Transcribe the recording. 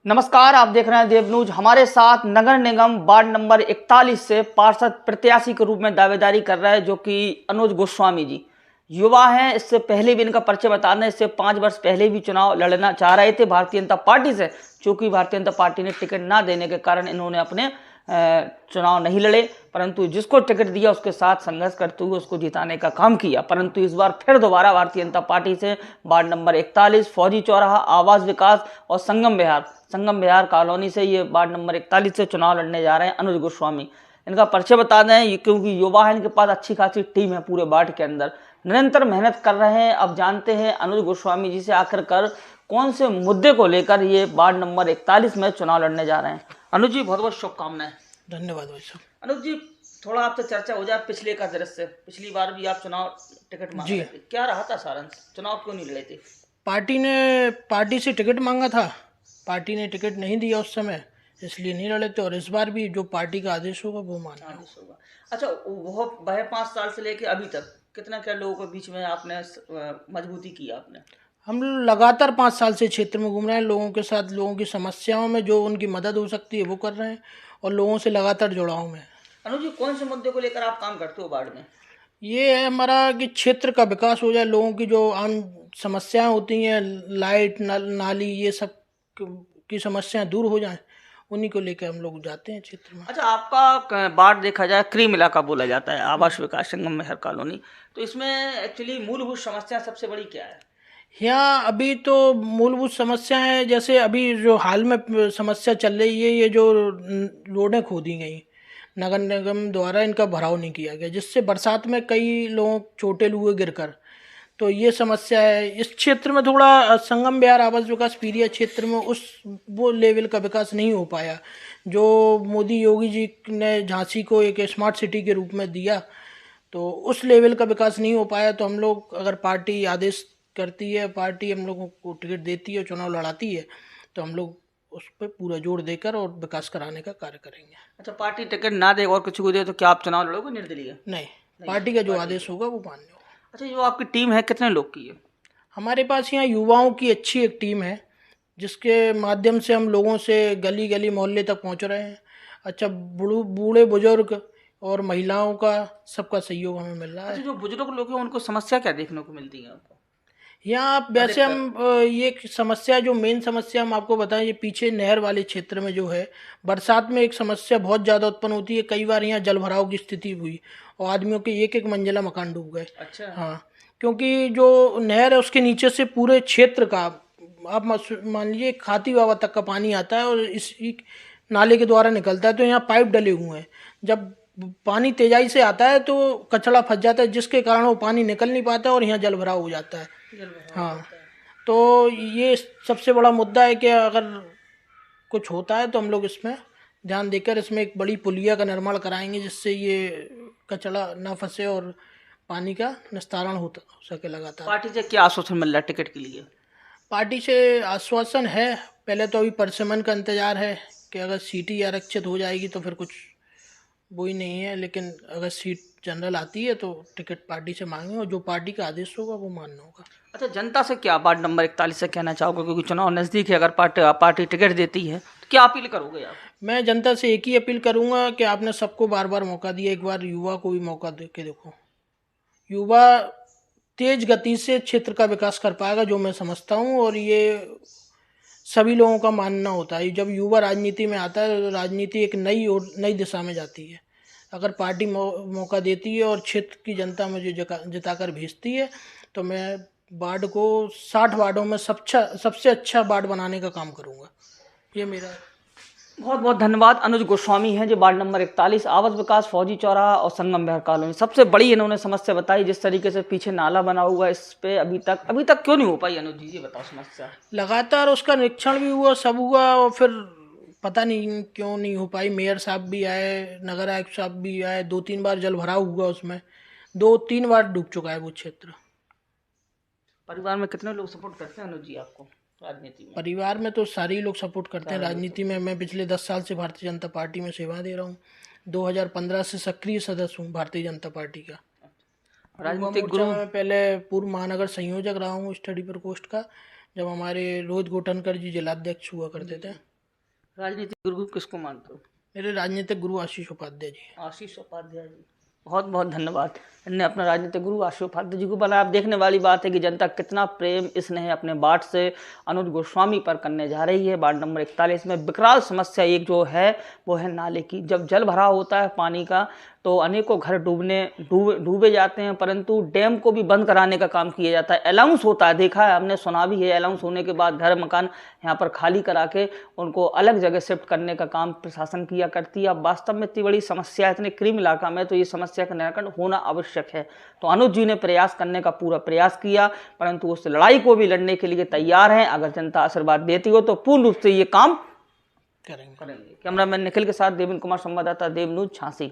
नमस्कार, आप देख रहे हैं देव न्यूज। हमारे साथ नगर निगम वार्ड नंबर 41 से पार्षद प्रत्याशी के रूप में दावेदारी कर रहे हैं जो कि अनुज गोस्वामी जी युवा हैं। इससे पहले भी इनका परिचय बता दें, इससे 5 वर्ष पहले भी चुनाव लड़ना चाह रहे थे भारतीय जनता पार्टी से। चूंकि भारतीय जनता पार्टी ने टिकट ना देने के कारण इन्होंने अपने चुनाव नहीं लड़े, परंतु जिसको टिकट दिया उसके साथ संघर्ष करते हुए उसको जिताने का काम किया। परंतु इस बार फिर दोबारा भारतीय जनता पार्टी से वार्ड नंबर 41 फौजी चौराहा आवास विकास और संगम विहार कॉलोनी से ये वार्ड नंबर 41 से चुनाव लड़ने जा रहे हैं अनुज गोस्वामी। इनका परिचय बता दें, क्योंकि युवा है, इनके पास अच्छी खासी टीम है पूरे वार्ड के अंदर, निरंतर मेहनत कर रहे हैं। अब जानते हैं अनुज गोस्वामी जी से आखिरकार कौन से मुद्दे को लेकर ये वार्ड नंबर 41 में चुनाव लड़ने जा रहे हैं। अनुज जी, बहुत बहुत शुभकामनाएं। धन्यवाद भाई साहब। अनुज जी, थोड़ा आपसे चर्चा हो जाए पिछले का दृश्य। पिछली बार भी आप चुनाव टिकट मांग रहे थे, क्या रहा था सारांश? चुनाव क्यों नहीं लड़े थे? पार्टी से टिकट मांगा था, पार्टी ने टिकट नहीं दिया उस समय, इसलिए नहीं लड़े थे। और इस बार भी जो पार्टी का आदेश होगा वो मानना होगा। अच्छा, वह 5 साल से लेके अभी तक कितना क्या लोगों के बीच में आपने मजबूती की? आपने हम लगातार 5 साल से क्षेत्र में घूम रहे हैं, लोगों के साथ, लोगों की समस्याओं में जो उनकी मदद हो सकती है वो कर रहे हैं और लोगों से लगातार जुड़ाव में। अनुज जी, कौन से मुद्दे को लेकर आप काम करते हो वार्ड में? ये है हमारा कि क्षेत्र का विकास हो जाए, लोगों की जो आम समस्याएं होती हैं, लाइट नाली ये सब की समस्याएं दूर हो जाएं, उन्हीं को लेकर हम लोग जाते हैं क्षेत्र में। अच्छा, आपका वार्ड देखा जाए क्रीम इलाका बोला जाता है, आवास विकास संगम विहार कॉलोनी, तो इसमें एक्चुअली मूलभूत समस्या सबसे बड़ी क्या है? यहाँ अभी तो मूलभूत समस्या है, जैसे अभी जो हाल में समस्या चल रही है, ये जो रोडें खोदी गई नगर निगम द्वारा, इनका भराव नहीं किया गया, जिससे बरसात में कई लोग चोटिल हुए गिरकर। तो ये समस्या है इस क्षेत्र में। थोड़ा संगम विहार आवास विकास पीरिया क्षेत्र में वो लेवल का विकास नहीं हो पाया जो मोदी योगी जी ने झांसी को एक स्मार्ट सिटी के रूप में दिया, तो उस लेवल का विकास नहीं हो पाया। तो हम लोग, अगर पार्टी आदेश करती है, पार्टी हम लोगों को टिकट देती है, चुनाव लड़ाती है, तो हम लोग उस पर पूरा जोर देकर और विकास कराने का कार्य करेंगे। अच्छा, पार्टी टिकट ना दे और कुछ को दे तो क्या आप चुनाव लड़ोगे निर्दलीय? नहीं, पार्टी का जो आदेश होगा वो मान्य होगा। अच्छा, जो आपकी टीम है कितने लोग की है? हमारे पास यहाँ युवाओं की अच्छी एक टीम है, जिसके माध्यम से हम लोगों से गली गली मोहल्ले तक पहुँच रहे हैं। अच्छा, बूढ़े बुजुर्ग और महिलाओं का सबका सहयोग हमें मिल रहा है। अच्छा, जो बुजुर्ग लोग हैं उनको समस्या क्या देखने को मिलती है आपको यहाँ? वैसे हम ये समस्या, जो मेन समस्या हम आपको बताएं, ये पीछे नहर वाले क्षेत्र में जो है, बरसात में एक समस्या बहुत ज़्यादा उत्पन्न होती है। कई बार यहाँ जल भराव की स्थिति हुई और आदमियों के एक मंजिला मकान डूब गए। अच्छा, हाँ, क्योंकि जो नहर है उसके नीचे से पूरे क्षेत्र का, आप मान लीजिए, खाती बाबा तक का पानी आता है और इस नाले के द्वारा निकलता है। तो यहाँ पाइप डले हुए हैं, जब पानी तेजाई से आता है तो कचड़ा फंस जाता है, जिसके कारण वो पानी निकल नहीं पाता और यहाँ जल भराव हो जाता है। हाँ, तो ये सबसे बड़ा मुद्दा है कि अगर कुछ होता है तो हम लोग इसमें ध्यान देकर इसमें एक बड़ी पुलिया का निर्माण कराएंगे, जिससे ये कचड़ा ना फंसे और पानी का निस्तारण हो सके लगातार। पार्टी से क्या आश्वासन मिल रहा है टिकट के लिए? पार्टी से आश्वासन है, पहले तो अभी परसिमन का इंतजार है कि अगर सीट ही आरक्षित हो जाएगी तो फिर कुछ वो ही नहीं है, लेकिन अगर सीट जनरल आती है तो टिकट पार्टी से मांगे और जो पार्टी का आदेश होगा वो मानना होगा। अच्छा, जनता से क्या वार्ड नंबर 41 से कहना चाहोगे, क्योंकि चुनाव नज़दीक है, अगर पार्टी टिकट देती है तो क्या अपील करोगे आप? मैं जनता से एक ही अपील करूंगा कि आपने सबको बार बार मौका दिया, एक बार युवा को भी मौका दे के देखो। युवा तेज गति से क्षेत्र का विकास कर पाएगा, जो मैं समझता हूं, और ये सभी लोगों का मानना होता है। जब युवा राजनीति में आता है तो राजनीति एक नई दिशा में जाती है। अगर पार्टी मौका देती है और क्षेत्र की जनता मुझे जिताकर भेजती है तो मैं वार्ड को 60 वार्डों में सबसे अच्छा वार्ड बनाने का काम करूंगा। ये मेरा। बहुत बहुत धन्यवाद। अनुज गोस्वामी हैं जो वार्ड नंबर 41 आवास विकास फौजी चौराहा और संगम विहार कॉलोनी, सबसे बड़ी इन्होंने समस्या बताई। जिस तरीके से पीछे नाला बना हुआ है, इस पे अभी तक क्यों नहीं हो पाई? अनुज जी, ये बताओ समस्या। लगातार उसका निरीक्षण भी हुआ, सब हुआ, और फिर पता नहीं क्यों नहीं हो पाई। मेयर साहब भी आए, नगर आयुक्त साहब भी आए, 2-3 बार जल भराव हुआ, उसमें 2-3 बार डूब चुका है वो क्षेत्र। परिवार में कितने लोग सपोर्ट करते हैं अनुज जी आपको राजनीति में? परिवार में तो सारे ही लोग सपोर्ट करते हैं राजनीति में। मैं पिछले 10 साल से भारतीय जनता पार्टी में सेवा दे रहा हूँ। 2015 से सक्रिय सदस्य हूँ भारतीय जनता पार्टी का। राजनीतिक गुरु में पहले पूर्व महानगर संयोजक रहा हूँ स्टडी प्रकोष्ठ का, जब हमारे रोहित गोटनकर जी जिलाध्यक्ष हुआ करते थे। राजनीतिक गुरु किसको मानते हो? मेरे राजनीतिक गुरु आशीष उपाध्याय जी। आशीष उपाध्याय जी, बहुत बहुत धन्यवाद। इन्हें अपना राजनीतिक गुरु आशीष उपाध्याय जी को बनाया। आप देखने वाली बात है कि जनता कितना प्रेम स्नेह अपने वार्ड से अनुज गोस्वामी पर करने जा रही है। वार्ड नंबर 41 में विकराल समस्या एक जो है वो है नाले की। जब जल भराव होता है पानी का तो अनेकों घर डूबे जाते हैं, परंतु डैम को भी बंद कराने का काम किया जाता है। अनाउंस होता है, देखा है हमने, सुना भी है। अनाउंस होने के बाद घर मकान यहाँ पर खाली करा के उनको अलग जगह शिफ्ट करने का काम प्रशासन किया करती है। अब वास्तव में इतनी बड़ी समस्या है इतने क्रीम इलाका में, तो ये समस्या का निराकरण होना आवश्यक है। तो अनुज जी ने प्रयास करने का पूरा प्रयास किया, परंतु उस लड़ाई को भी लड़ने के लिए तैयार हैं। अगर जनता आशीर्वाद देती हो तो पूर्ण रूप से ये काम करेंगे। कैमरामैन निखिल के साथ देवेंद्र कुमार, संवाददाता देव न्यूज, झांसी।